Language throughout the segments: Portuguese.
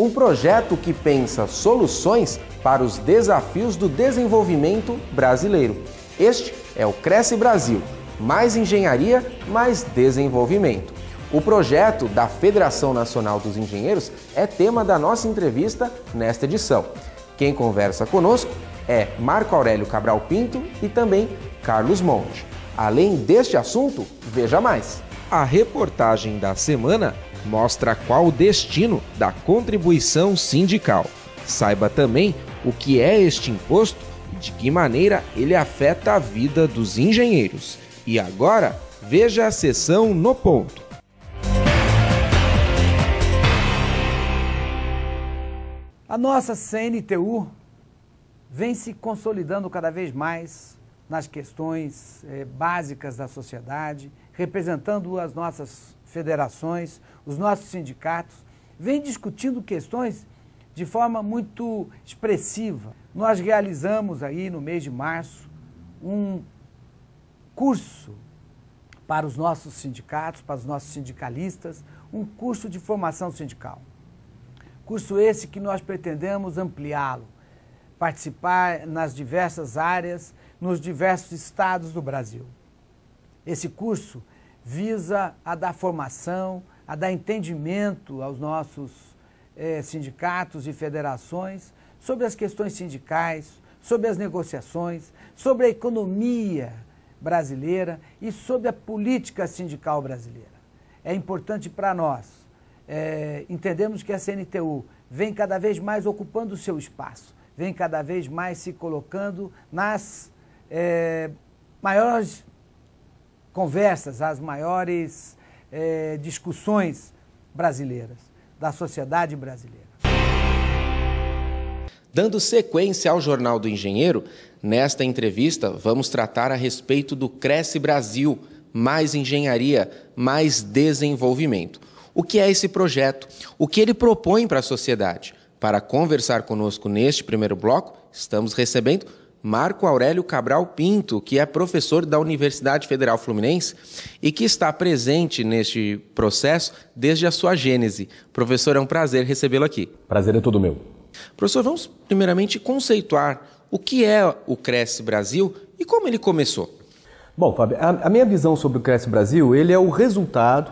um projeto que pensa soluções para os desafios do desenvolvimento brasileiro. Este é o Cresce Brasil, mais engenharia, mais desenvolvimento. O projeto da Federação Nacional dos Engenheiros é tema da nossa entrevista nesta edição. Quem conversa conosco é Marco Aurélio Cabral Pinto e também Carlos Monte. Além deste assunto, veja mais. A reportagem da semana mostra qual o destino da contribuição sindical. Saiba também o que é este imposto e de que maneira ele afeta a vida dos engenheiros. E agora, veja a sessão No Ponto. A nossa CNTU vem se consolidando cada vez mais nas questões básicas da sociedade, representando as nossas federações, os nossos sindicatos, vem discutindo questões de forma muito expressiva. Nós realizamos aí no mês de março um curso para os nossos sindicatos, para os nossos sindicalistas, um curso de formação sindical. Curso esse que nós pretendemos ampliá-lo, participar nas diversas áreas, nos diversos estados do Brasil. Esse curso visa a dar formação, a dar entendimento aos nossos sindicatos e federações sobre as questões sindicais, sobre as negociações, sobre a economia brasileira e sobre a política sindical brasileira. É importante para nós entendemos que a CNTU vem cada vez mais ocupando o seu espaço, vem cada vez mais se colocando nas maiores conversas, as maiores discussões brasileiras, da sociedade brasileira. Dando sequência ao Jornal do Engenheiro, nesta entrevista vamos tratar a respeito do Cresce Brasil, mais engenharia, mais desenvolvimento. O que é esse projeto? O que ele propõe para a sociedade? Para conversar conosco neste primeiro bloco, estamos recebendo Marco Aurélio Cabral Pinto, que é professor da Universidade Federal Fluminense e que está presente neste processo desde a sua gênese. Professor, é um prazer recebê-lo aqui. Prazer é todo meu. Professor, vamos primeiramente conceituar o que é o Cresce Brasil e como ele começou. Bom, Fábio, a minha visão sobre o Cresce Brasil, ele é o resultado,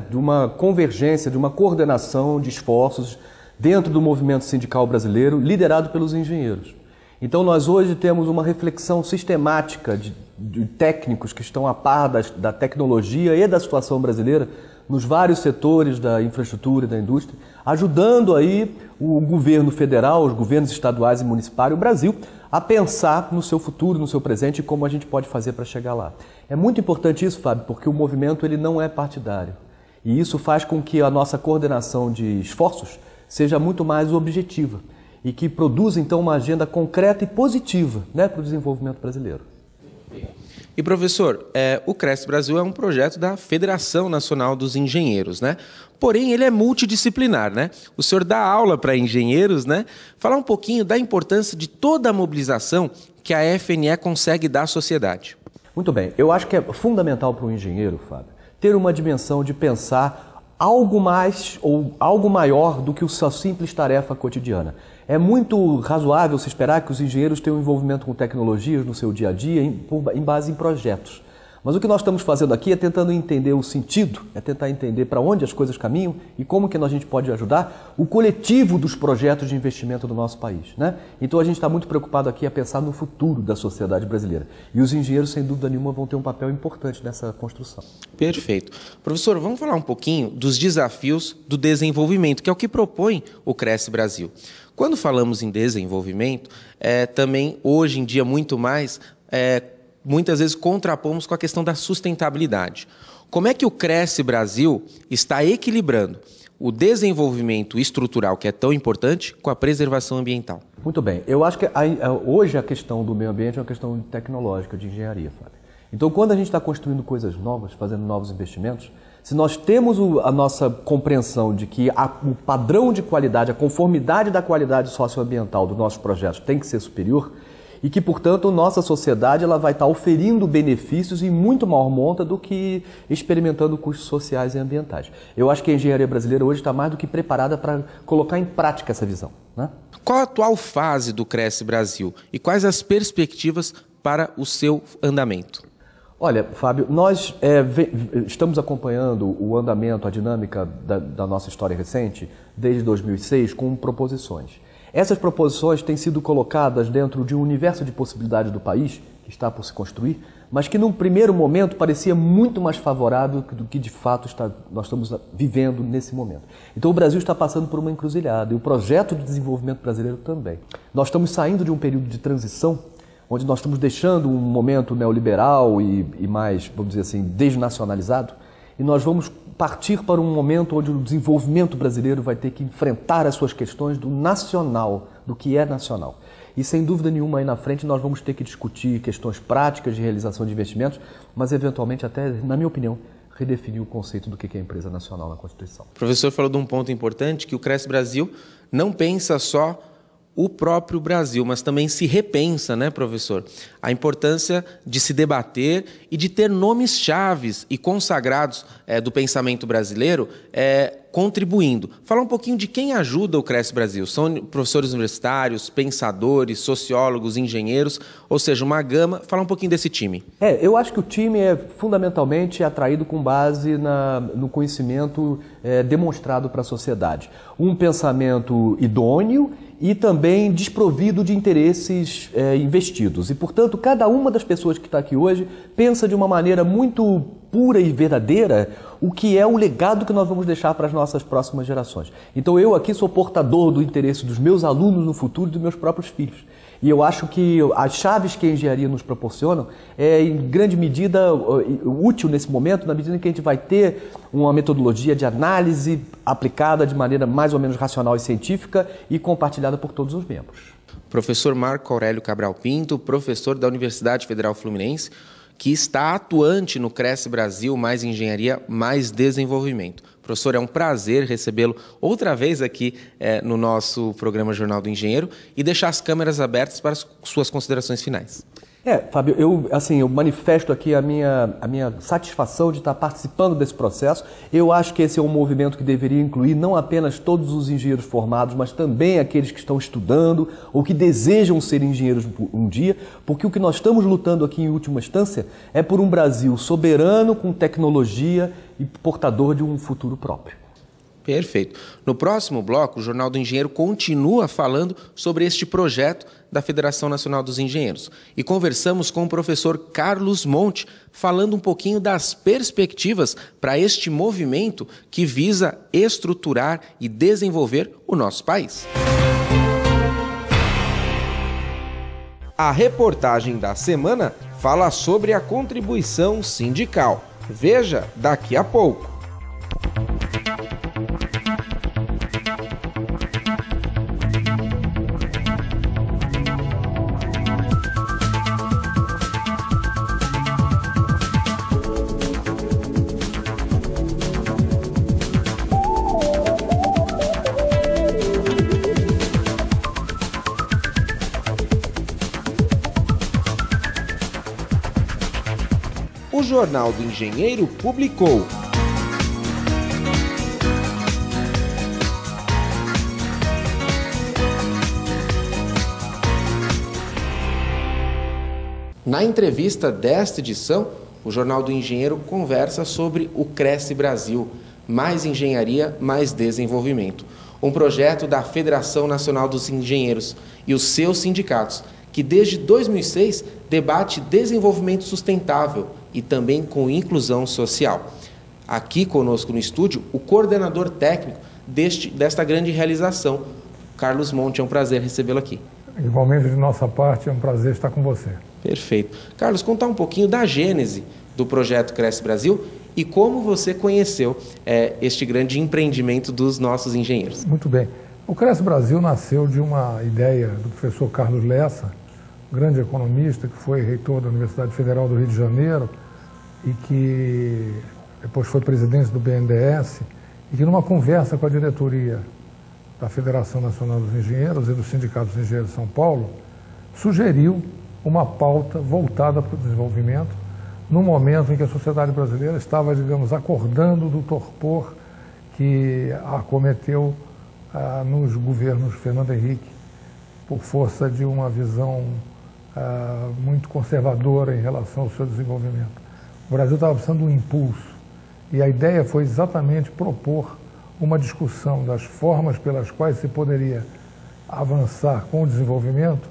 de uma convergência, de uma coordenação de esforços dentro do movimento sindical brasileiro, liderado pelos engenheiros. Então, nós hoje temos uma reflexão sistemática de técnicos que estão a par da tecnologia e da situação brasileira nos vários setores da infraestrutura e da indústria, ajudando aí o governo federal, os governos estaduais e municipais, o Brasil, a pensar no seu futuro, no seu presente e como a gente pode fazer para chegar lá. É muito importante isso, Fábio, porque o movimento ele não é partidário. E isso faz com que a nossa coordenação de esforços seja muito mais objetiva e que produza, então, uma agenda concreta e positiva para o desenvolvimento brasileiro. E, professor, o Cresce Brasil é um projeto da Federação Nacional dos Engenheiros, né? Porém, ele é multidisciplinar, né? O senhor dá aula para engenheiros, né? Falar um pouquinho da importância de toda a mobilização que a FNE consegue dar à sociedade. Muito bem. Eu acho que é fundamental para o engenheiro, Fábio, ter uma dimensão de pensar algo mais ou algo maior do que a sua simples tarefa cotidiana. É muito razoável se esperar que os engenheiros tenham envolvimento com tecnologias no seu dia a dia em base em projetos. Mas o que nós estamos fazendo aqui é tentando entender o sentido, é tentar entender para onde as coisas caminham e como que a gente pode ajudar o coletivo dos projetos de investimento do nosso país, né? Então a gente está muito preocupado aqui a pensar no futuro da sociedade brasileira. E os engenheiros, sem dúvida nenhuma, vão ter um papel importante nessa construção. Perfeito. Professor, vamos falar um pouquinho dos desafios do desenvolvimento, que é o que propõe o Cresce Brasil. Quando falamos em desenvolvimento, também hoje em dia muito mais, muitas vezes contrapomos com a questão da sustentabilidade. Como é que o Cresce Brasil está equilibrando o desenvolvimento estrutural, que é tão importante, com a preservação ambiental? Muito bem. Eu acho que hoje a questão do meio ambiente é uma questão tecnológica, de engenharia, Fábio. Então, quando a gente está construindo coisas novas, fazendo novos investimentos, se nós temos a nossa compreensão de que o padrão de qualidade, a conformidade da qualidade socioambiental dos nossos projetos tem que ser superior, e que, portanto, nossa sociedade ela vai estar oferindo benefícios em muito maior monta do que experimentando custos sociais e ambientais. Eu acho que a engenharia brasileira hoje está mais do que preparada para colocar em prática essa visão, né? Qual a atual fase do Cresce Brasil e quais as perspectivas para o seu andamento? Olha, Fábio, nós estamos acompanhando o andamento, a dinâmica da nossa história recente desde 2006 com proposições. Essas proposições têm sido colocadas dentro de um universo de possibilidades do país, que está por se construir, mas que num primeiro momento parecia muito mais favorável do que de fato nós estamos vivendo nesse momento. Então o Brasil está passando por uma encruzilhada e o projeto de desenvolvimento brasileiro também. Nós estamos saindo de um período de transição, onde nós estamos deixando um momento neoliberal e mais, vamos dizer assim, desnacionalizado, e nós vamos partir para um momento onde o desenvolvimento brasileiro vai ter que enfrentar as suas questões do nacional, do que é nacional. E sem dúvida nenhuma aí na frente nós vamos ter que discutir questões práticas de realização de investimentos, mas eventualmente até, na minha opinião, redefinir o conceito do que é empresa nacional na Constituição. O professor falou de um ponto importante, que o Cresce Brasil não pensa só o próprio Brasil, mas também se repensa, né, professor? A importância de se debater e de ter nomes chaves e consagrados do pensamento brasileiro contribuindo. Fala um pouquinho de quem ajuda o Cresce Brasil. São professores universitários, pensadores, sociólogos, engenheiros, ou seja, uma gama. Fala um pouquinho desse time. Eu acho que o time é fundamentalmente atraído com base no conhecimento demonstrado para a sociedade. Um pensamento idôneo e também desprovido de interesses investidos. E, portanto, cada uma das pessoas que está aqui hoje pensa de uma maneira muito pura e verdadeira o que é o legado que nós vamos deixar para as nossas próximas gerações. Então, eu aqui sou portador do interesse dos meus alunos no futuro e dos meus próprios filhos. E eu acho que as chaves que a engenharia nos proporcionam é, em grande medida, útil nesse momento, na medida em que a gente vai ter uma metodologia de análise aplicada de maneira mais ou menos racional e científica e compartilhada por todos os membros. Professor Marco Aurélio Cabral Pinto, professor da Universidade Federal Fluminense, que está atuante no Cresce Brasil, mais engenharia, mais desenvolvimento. Professor, é um prazer recebê-lo outra vez aqui no nosso programa Jornal do Engenheiro e deixar as câmeras abertas para as suas considerações finais. Fábio, eu manifesto aqui a minha satisfação de estar participando desse processo. Eu acho que esse é um movimento que deveria incluir não apenas todos os engenheiros formados, mas também aqueles que estão estudando ou que desejam ser engenheiros um dia, porque o que nós estamos lutando aqui em última instância é por um Brasil soberano, com tecnologia e portador de um futuro próprio. Perfeito. No próximo bloco, o Jornal do Engenheiro continua falando sobre este projeto da Federação Nacional dos Engenheiros. E conversamos com o professor Carlos Monte, falando um pouquinho das perspectivas para este movimento que visa estruturar e desenvolver o nosso país. A reportagem da semana fala sobre a contribuição sindical. Veja daqui a pouco. O Jornal do Engenheiro publicou. Na entrevista desta edição, o Jornal do Engenheiro conversa sobre o Cresce Brasil, mais engenharia, mais desenvolvimento. Um projeto da Federação Nacional dos Engenheiros e os seus sindicatos, que desde 2006 debate desenvolvimento sustentável e também com inclusão social. Aqui conosco no estúdio, o coordenador técnico desta grande realização, Carlos Monte. É um prazer recebê-lo aqui. Igualmente, de nossa parte, é um prazer estar com você. Perfeito. Carlos, contar um pouquinho da gênese do projeto Cresce Brasil e como você conheceu este grande empreendimento dos nossos engenheiros. Muito bem. O Cresce Brasil nasceu de uma ideia do professor Carlos Lessa, grande economista, que foi reitor da Universidade Federal do Rio de Janeiro e que depois foi presidente do BNDES, e que numa conversa com a diretoria da Federação Nacional dos Engenheiros e do Sindicato dos Engenheiros de São Paulo, sugeriu uma pauta voltada para o desenvolvimento, no momento em que a sociedade brasileira estava, digamos, acordando do torpor que acometeu nos governos Fernando Henrique, por força de uma visão muito conservadora em relação ao seu desenvolvimento. O Brasil estava precisando de um impulso, e a ideia foi exatamente propor uma discussão das formas pelas quais se poderia avançar com o desenvolvimento,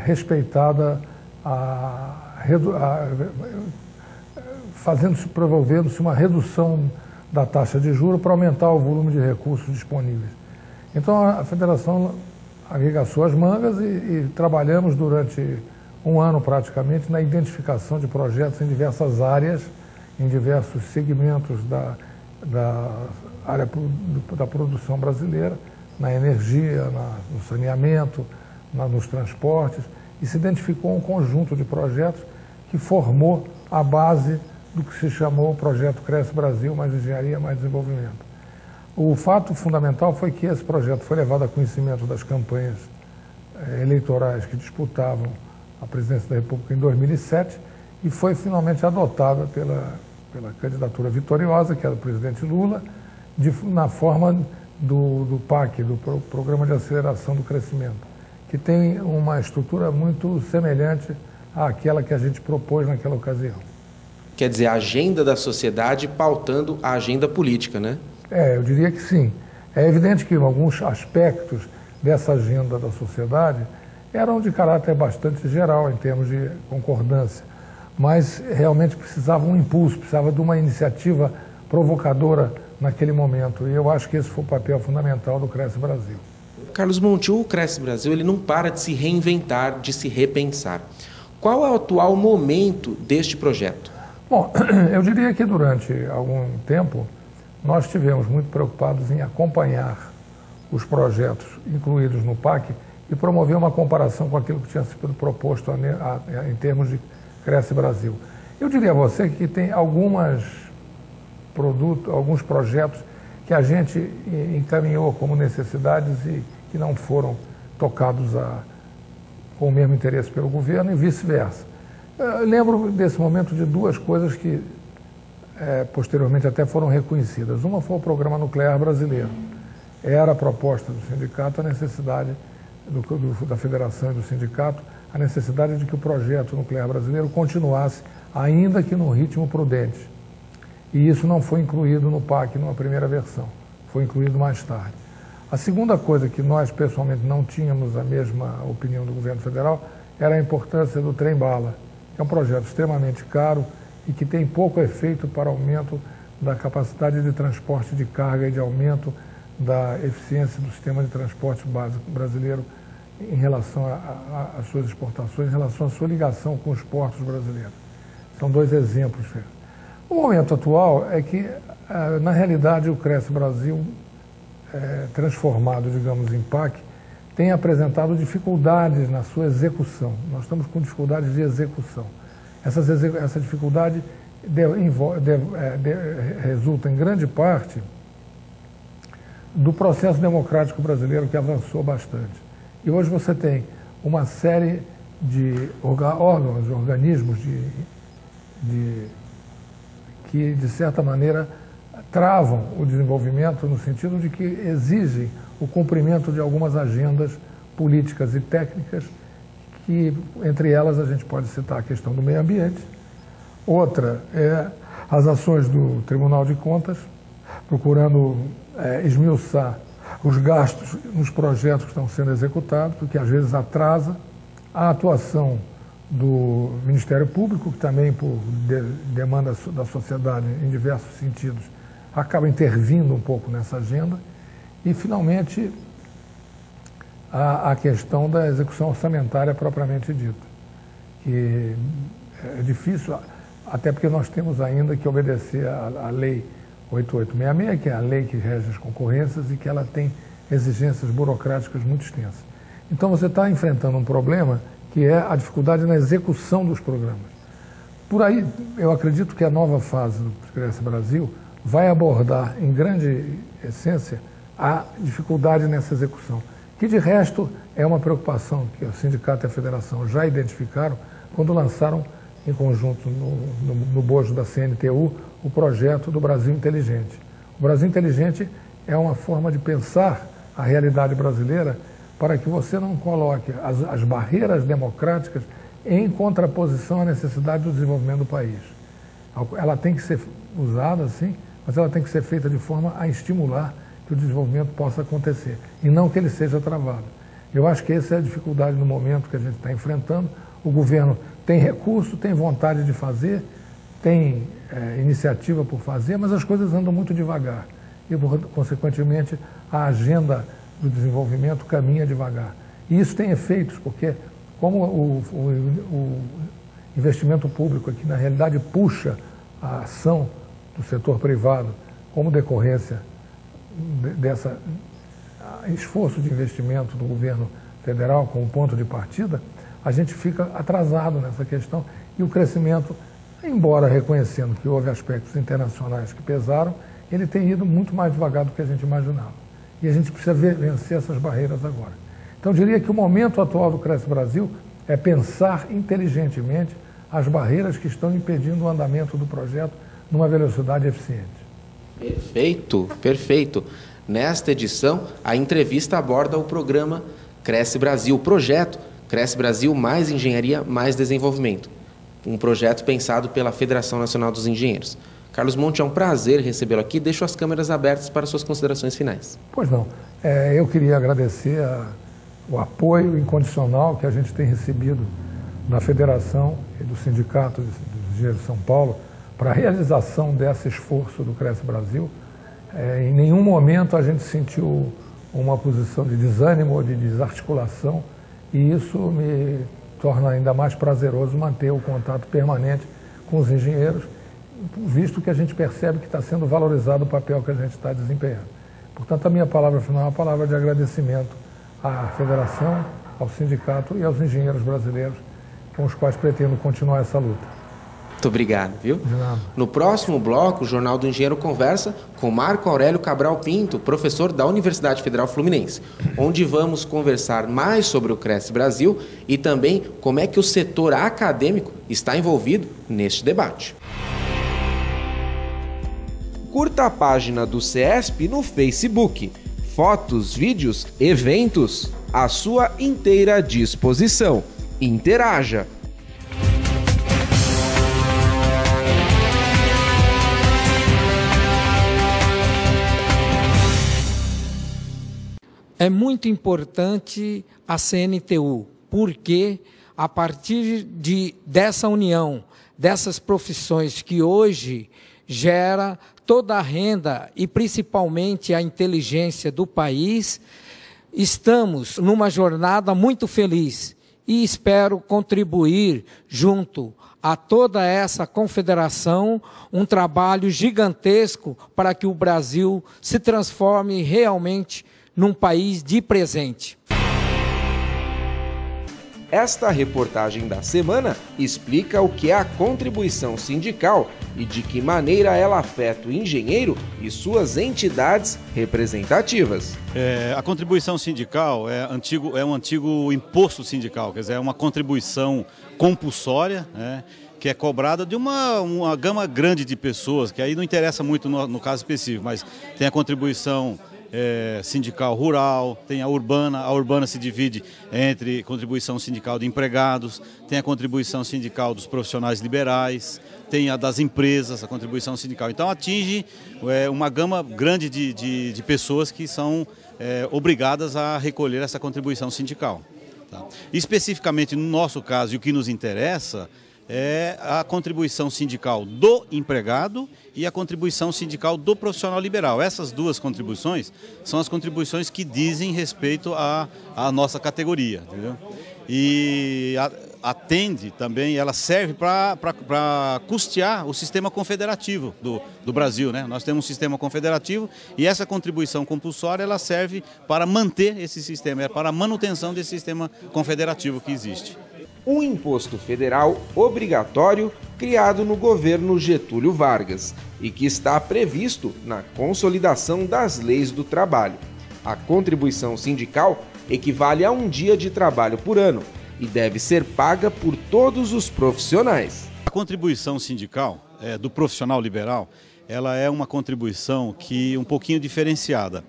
respeitada promovendo-se uma redução da taxa de juros para aumentar o volume de recursos disponíveis. Então a Federação arregaçou as mangas e trabalhamos durante um ano praticamente na identificação de projetos em diversas áreas, em diversos segmentos da área da produção brasileira, na energia, no saneamento, nos transportes, e se identificou um conjunto de projetos que formou a base do que se chamou o projeto Cresce Brasil, mais engenharia, mais desenvolvimento. O fato fundamental foi que esse projeto foi levado a conhecimento das campanhas eleitorais que disputavam a presidência da República em 2007 e foi finalmente adotada pela candidatura vitoriosa, que era do presidente Lula, na forma do PAC, do Programa de Aceleração do Crescimento, que tem uma estrutura muito semelhante àquela que a gente propôs naquela ocasião. Quer dizer, a agenda da sociedade pautando a agenda política, né? Eu diria que sim. É evidente que alguns aspectos dessa agenda da sociedade eram de caráter bastante geral, em termos de concordância, mas realmente precisava um impulso, precisava de uma iniciativa provocadora naquele momento. E eu acho que esse foi o papel fundamental do Cresce Brasil. Carlos Monti, o Cresce Brasil ele não para de se reinventar, de se repensar. Qual é o atual momento deste projeto? Bom, eu diria que durante algum tempo nós estivemos muito preocupados em acompanhar os projetos incluídos no PAC e promover uma comparação com aquilo que tinha sido proposto em termos de Cresce Brasil. Eu diria a você que tem alguns projetos que a gente encaminhou como necessidades e que não foram tocados com o mesmo interesse pelo governo e vice-versa. Lembro desse momento de duas coisas que posteriormente até foram reconhecidas. Uma foi o Programa Nuclear Brasileiro. Era a proposta do sindicato, a necessidade da federação e do sindicato, a necessidade de que o projeto nuclear brasileiro continuasse, ainda que num ritmo prudente. E isso não foi incluído no PAC numa primeira versão, foi incluído mais tarde. A segunda coisa que nós, pessoalmente, não tínhamos a mesma opinião do governo federal era a importância do trem-bala, que é um projeto extremamente caro e que tem pouco efeito para aumento da capacidade de transporte de carga e de aumento da eficiência do sistema de transporte básico brasileiro em relação às suas exportações, em relação à sua ligação com os portos brasileiros. São dois exemplos. O momento atual é que, na realidade, o Cresce Brasil, transformado, digamos, em PAC, tem apresentado dificuldades na sua execução. Nós estamos com dificuldades de execução. Essa dificuldade resulta, em grande parte, do processo democrático brasileiro que avançou bastante. E hoje você tem uma série de órgãos, organismos que, de certa maneira, travam o desenvolvimento no sentido de que exigem o cumprimento de algumas agendas políticas e técnicas que, entre elas, a gente pode citar a questão do meio ambiente. Outra é as ações do Tribunal de Contas, procurando esmiuçar os gastos nos projetos que estão sendo executados, o que às vezes atrasa a atuação do Ministério Público, que também, por demanda da sociedade em diversos sentidos, acaba intervindo um pouco nessa agenda. E, finalmente, a questão da execução orçamentária propriamente dita, que é difícil, até porque nós temos ainda que obedecer à Lei 8866, que é a lei que rege as concorrências e que ela tem exigências burocráticas muito extensas. Então, você está enfrentando um problema que é a dificuldade na execução dos programas. Por aí, eu acredito que a nova fase do Cresce Brasil vai abordar, em grande essência, a dificuldade nessa execução. que de resto é uma preocupação que o sindicato e a federação já identificaram quando lançaram em conjunto no bojo da CNTU o projeto do Brasil Inteligente. O Brasil Inteligente é uma forma de pensar a realidade brasileira para que você não coloque as barreiras democráticas em contraposição à necessidade do desenvolvimento do país. Ela tem que ser usada, sim, mas ela tem que ser feita de forma a estimular que o desenvolvimento possa acontecer e não que ele seja travado. Eu acho que essa é a dificuldade no momento que a gente está enfrentando. O governo tem recurso, tem vontade de fazer, tem iniciativa por fazer, mas as coisas andam muito devagar e, consequentemente, a agenda do desenvolvimento caminha devagar. E isso tem efeitos, porque como o investimento público aqui, na realidade, puxa a ação do setor privado como decorrência desse esforço de investimento do governo federal como ponto de partida, a gente fica atrasado nessa questão e o crescimento, embora reconhecendo que houve aspectos internacionais que pesaram, ele tem ido muito mais devagar do que a gente imaginava. E a gente precisa vencer essas barreiras agora. Então, eu diria que o momento atual do Cresce Brasil é pensar inteligentemente as barreiras que estão impedindo o andamento do projeto numa velocidade eficiente. Perfeito, perfeito. Nesta edição, a entrevista aborda o programa Cresce Brasil, o projeto Cresce Brasil mais Engenharia, mais Desenvolvimento. Um projeto pensado pela Federação Nacional dos Engenheiros. Carlos Monte, é um prazer recebê-lo aqui. Deixo as câmeras abertas para suas considerações finais. Pois não. Eu queria agradecer o apoio incondicional que a gente tem recebido da Federação e do Sindicato dos Engenheiros de São Paulo para a realização desse esforço do Cresce Brasil. Em nenhum momento a gente sentiu uma posição de desânimo ou de desarticulação e isso me torna ainda mais prazeroso manter o contato permanente com os engenheiros, visto que a gente percebe que está sendo valorizado o papel que a gente está desempenhando. Portanto, a minha palavra final é uma palavra de agradecimento à Federação, ao Sindicato e aos engenheiros brasileiros com os quais pretendo continuar essa luta. Muito obrigado, viu? De nada. No próximo bloco, o Jornal do Engenheiro conversa com Marco Aurélio Cabral Pinto, professor da Universidade Federal Fluminense, onde vamos conversar mais sobre o Cresce Brasil e também como é que o setor acadêmico está envolvido neste debate. Curta a página do CESP no Facebook. Fotos, vídeos, eventos, à sua inteira disposição. Interaja! É muito importante a CNTU, porque a partir dessa união, dessas profissões que hoje gera toda a renda e principalmente a inteligência do país, estamos numa jornada muito feliz e espero contribuir junto a toda essa confederação um trabalho gigantesco para que o Brasil se transforme realmente num país de presente. Esta reportagem da semana explica o que é a contribuição sindical e de que maneira ela afeta o engenheiro e suas entidades representativas. A contribuição sindical é um antigo imposto sindical, quer dizer, é uma contribuição compulsória, né, que é cobrada de uma gama grande de pessoas, que aí não interessa muito no caso específico, mas tem a contribuição sindical rural, tem a urbana se divide entre contribuição sindical de empregados, tem a contribuição sindical dos profissionais liberais, tem a das empresas, a contribuição sindical. Então atinge uma gama grande de pessoas que são obrigadas a recolher essa contribuição sindical. Tá? Especificamente no nosso caso, e o que nos interessa é a contribuição sindical do empregado e a contribuição sindical do profissional liberal. Essas duas contribuições são as contribuições que dizem respeito à nossa categoria, entendeu? E atende também, ela serve para custear o sistema confederativo do Brasil, né? Nós temos um sistema confederativo e essa contribuição compulsória ela serve para manter esse sistema, para a manutenção desse sistema confederativo que existe. Um imposto federal obrigatório criado no governo Getúlio Vargas e que está previsto na consolidação das leis do trabalho. A contribuição sindical equivale a um dia de trabalho por ano e deve ser paga por todos os profissionais. A contribuição sindical do profissional liberal, ela é uma contribuição um pouquinho diferenciada.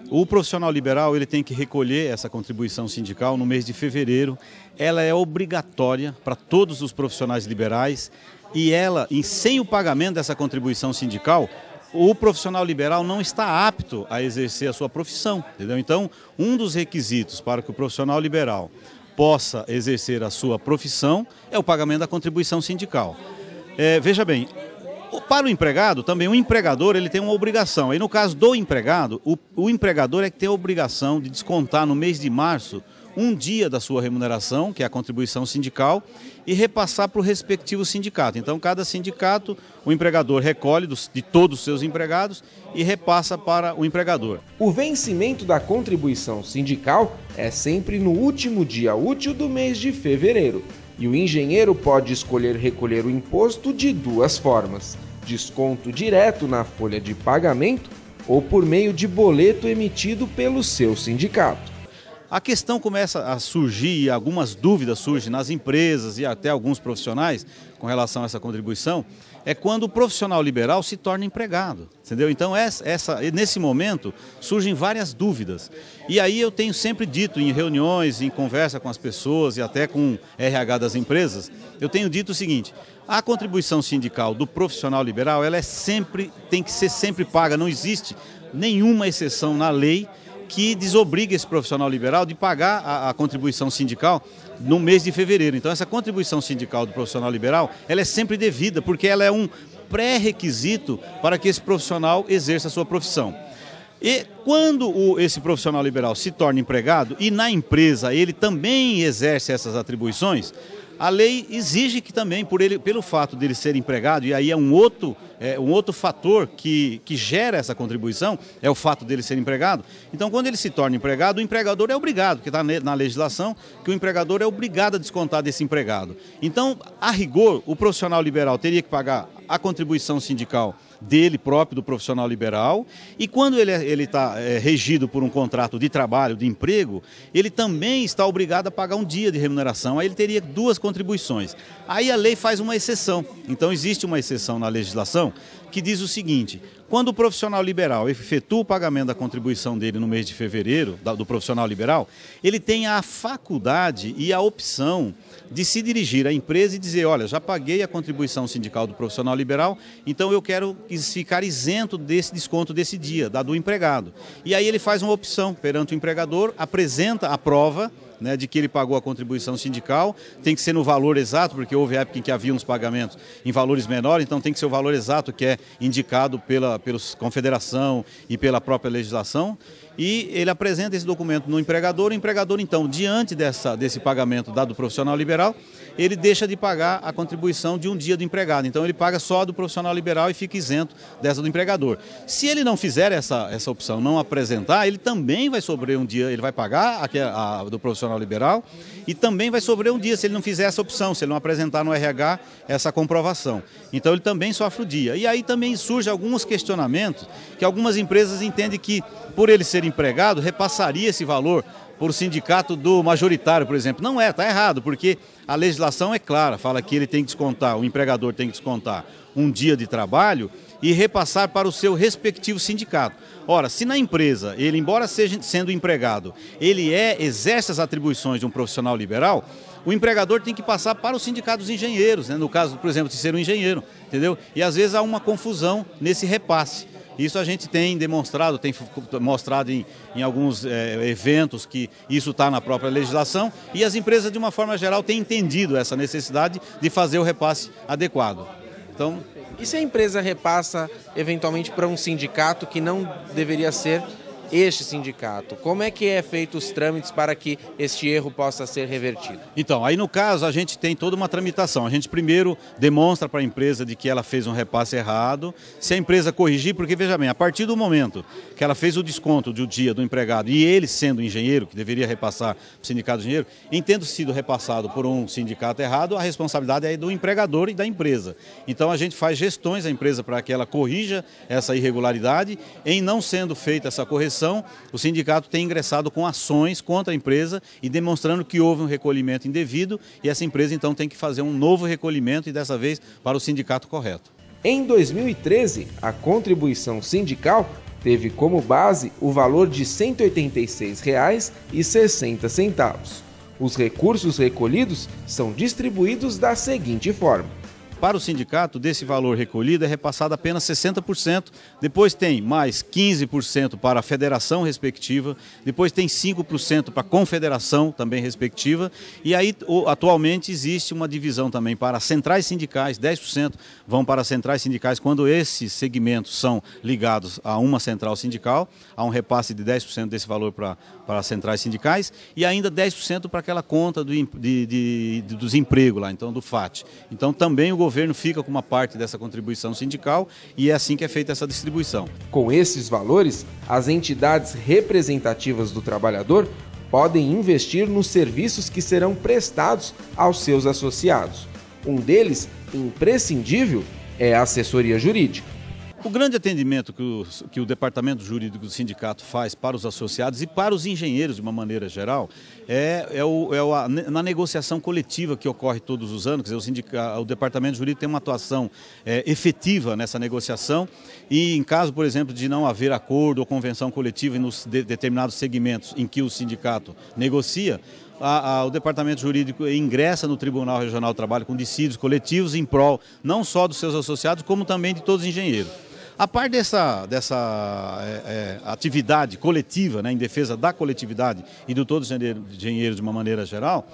O profissional liberal ele tem que recolher essa contribuição sindical no mês de fevereiro. Ela é obrigatória para todos os profissionais liberais e sem o pagamento dessa contribuição sindical, o profissional liberal não está apto a exercer a sua profissão, entendeu? Então, um dos requisitos para que o profissional liberal possa exercer a sua profissão é o pagamento da contribuição sindical. Veja bem, para o empregado, também o empregador ele tem uma obrigação. Aí no caso do empregado, o empregador é que tem a obrigação de descontar no mês de março um dia da sua remuneração, que é a contribuição sindical, e repassar para o respectivo sindicato. Então, cada sindicato, o empregador recolhe de todos os seus empregados e repassa para o empregador. O vencimento da contribuição sindical é sempre no último dia útil do mês de fevereiro. E o engenheiro pode escolher recolher o imposto de duas formas: desconto direto na folha de pagamento ou por meio de boleto emitido pelo seu sindicato. A questão começa a surgir, algumas dúvidas surgem nas empresas e até alguns profissionais com relação a essa contribuição, é quando o profissional liberal se torna empregado, entendeu? Então nesse momento surgem várias dúvidas. E aí eu tenho sempre dito em reuniões, em conversa com as pessoas e até com RH das empresas, eu tenho dito o seguinte: a contribuição sindical do profissional liberal, ela tem que ser sempre paga, não existe nenhuma exceção na lei que desobriga esse profissional liberal de pagar a contribuição sindical no mês de fevereiro. Então essa contribuição sindical do profissional liberal, ela é sempre devida, porque ela é um pré-requisito para que esse profissional exerça a sua profissão. E quando esse profissional liberal se torna empregado e na empresa ele também exerce essas atribuições, a lei exige que também, pelo fato dele ser empregado, e aí é um outro fator que gera essa contribuição, é o fato dele ser empregado. Então, quando ele se torna empregado, o empregador é obrigado, porque está na legislação, que o empregador é obrigado a descontar desse empregado. Então, a rigor, o profissional liberal teria que pagar a contribuição sindical dele próprio, do profissional liberal, e quando ele está regido por um contrato de trabalho, de emprego, ele também está obrigado a pagar um dia de remuneração, aí ele teria duas contribuições. Aí a lei faz uma exceção, então existe uma exceção na legislação que diz o seguinte: quando o profissional liberal efetua o pagamento da contribuição dele no mês de fevereiro, do profissional liberal, ele tem a faculdade e a opção de se dirigir à empresa e dizer: olha, já paguei a contribuição sindical do profissional liberal, então eu quero ficar isento desse desconto desse dia, do empregado. E aí ele faz uma opção perante o empregador, apresenta a prova, né, de que ele pagou a contribuição sindical, tem que ser no valor exato, porque houve época em que havia uns pagamentos em valores menores, então tem que ser o valor exato que é indicado pela confederação e pela própria legislação, e ele apresenta esse documento no empregador, o empregador então, diante desse pagamento dado do profissional liberal, ele deixa de pagar a contribuição de um dia do empregado, então ele paga só do profissional liberal e fica isento dessa do empregador. Se ele não fizer essa opção, não apresentar, ele também vai sobrar um dia, ele vai pagar a do profissional liberal e também vai sobrar um dia se ele não fizer essa opção, se ele não apresentar no RH essa comprovação. Então ele também sofre o dia. E aí também surgem alguns questionamentos que algumas empresas entendem que, por ele ser empregado, repassaria esse valor por sindicato do majoritário, por exemplo. Não está errado, porque a legislação é clara, fala que ele tem que descontar, o empregador tem que descontar um dia de trabalho e repassar para o seu respectivo sindicato. Ora, se na empresa, ele, embora seja sendo empregado, ele exerce as atribuições de um profissional liberal, o empregador tem que passar para os sindicatos dos engenheiros, né? No caso, por exemplo, de ser um engenheiro, entendeu? E às vezes há uma confusão nesse repasse. Isso a gente tem demonstrado, tem mostrado em alguns eventos que isso está na própria legislação e as empresas, de uma forma geral, têm entendido essa necessidade de fazer o repasse adequado. Então, e se a empresa repassa eventualmente para um sindicato que não deveria ser este sindicato? Como é que é feito os trâmites para que este erro possa ser revertido? Então, aí no caso a gente tem toda uma tramitação. A gente primeiro demonstra para a empresa de que ela fez um repasse errado. Se a empresa corrigir, porque veja bem, a partir do momento que ela fez o desconto do dia do empregado e ele sendo engenheiro, que deveria repassar para o sindicato de engenheiro, em tendo sido repassado por um sindicato errado, a responsabilidade é do empregador e da empresa. Então a gente faz gestões à empresa para que ela corrija essa irregularidade. Em não sendo feita essa correção, contribuição, o sindicato tem ingressado com ações contra a empresa e demonstrando que houve um recolhimento indevido e essa empresa então tem que fazer um novo recolhimento e dessa vez para o sindicato correto. Em 2013, a contribuição sindical teve como base o valor de R$ 186,60. Os recursos recolhidos são distribuídos da seguinte forma. Para o sindicato, desse valor recolhido é repassado apenas 60%, depois tem mais 15% para a federação respectiva, depois tem 5% para a confederação também respectiva, e aí atualmente existe uma divisão também para as centrais sindicais, 10% vão para as centrais sindicais quando esses segmentos são ligados a uma central sindical, há um repasse de 10% desse valor para as centrais sindicais e ainda 10% para aquela conta do desemprego lá, então do FAT. Então também o governo fica com uma parte dessa contribuição sindical e é assim que é feita essa distribuição. Com esses valores, as entidades representativas do trabalhador podem investir nos serviços que serão prestados aos seus associados. Um deles, imprescindível, é a assessoria jurídica. O grande atendimento que o departamento jurídico do sindicato faz para os associados e para os engenheiros de uma maneira geral na negociação coletiva que ocorre todos os anos. Quer dizer, o departamento jurídico tem uma atuação efetiva nessa negociação e em caso, por exemplo, de não haver acordo ou convenção coletiva nos determinados segmentos em que o sindicato negocia, o departamento jurídico ingressa no Tribunal Regional do Trabalho com dissídios coletivos em prol não só dos seus associados, como também de todos os engenheiros. A par dessa atividade coletiva, né, em defesa da coletividade e de todos os engenheiros de uma maneira geral,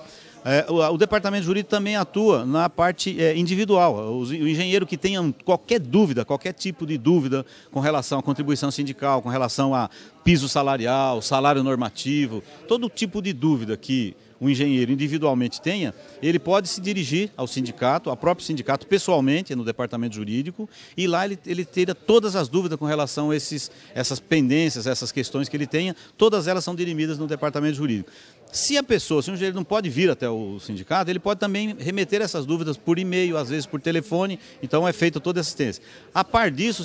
o departamento jurídico também atua na parte individual. O engenheiro que tenha qualquer dúvida, qualquer tipo de dúvida com relação à contribuição sindical, com relação a piso salarial, salário normativo, todo tipo de dúvida que o engenheiro individualmente tenha, ele pode se dirigir ao sindicato, ao próprio sindicato pessoalmente, no departamento jurídico, e lá ele terá todas as dúvidas com relação a essas pendências, essas questões que ele tenha, todas elas são dirimidas no departamento jurídico. Se o engenheiro não pode vir até o sindicato, ele pode também remeter essas dúvidas por e-mail, às vezes por telefone, então é feita toda a assistência. A par disso,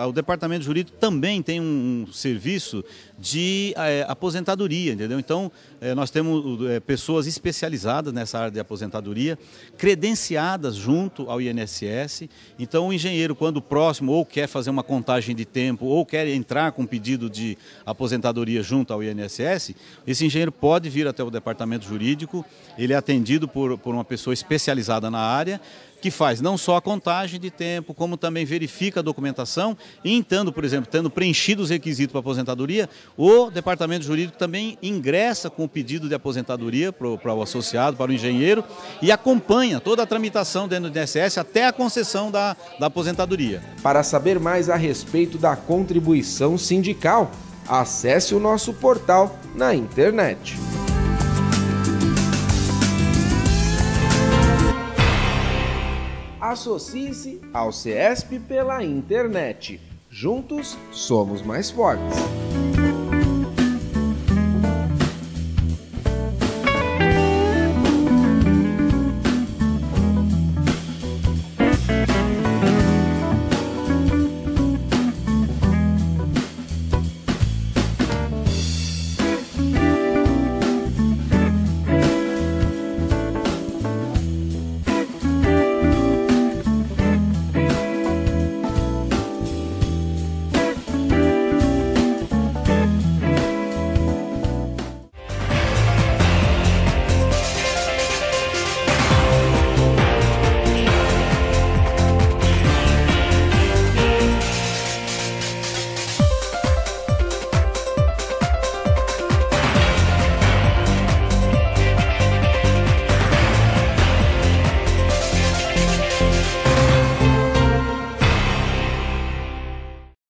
o departamento jurídico também tem um serviço de aposentadoria, entendeu? Então, nós temos pessoas especializadas nessa área de aposentadoria, credenciadas junto ao INSS, então o engenheiro, quando próximo, ou quer fazer uma contagem de tempo, ou quer entrar com pedido de aposentadoria junto ao INSS, esse engenheiro pode vir até o departamento jurídico, ele é atendido por uma pessoa especializada na área, que faz não só a contagem de tempo, como também verifica a documentação e, então, por exemplo, tendo preenchido os requisitos para aposentadoria, o departamento jurídico também ingressa com o pedido de aposentadoria para o associado, para o engenheiro e acompanha toda a tramitação dentro do INSS até a concessão da aposentadoria. Para saber mais a respeito da contribuição sindical, acesse o nosso portal na internet. Associe-se ao CESP pela internet. Juntos somos mais fortes.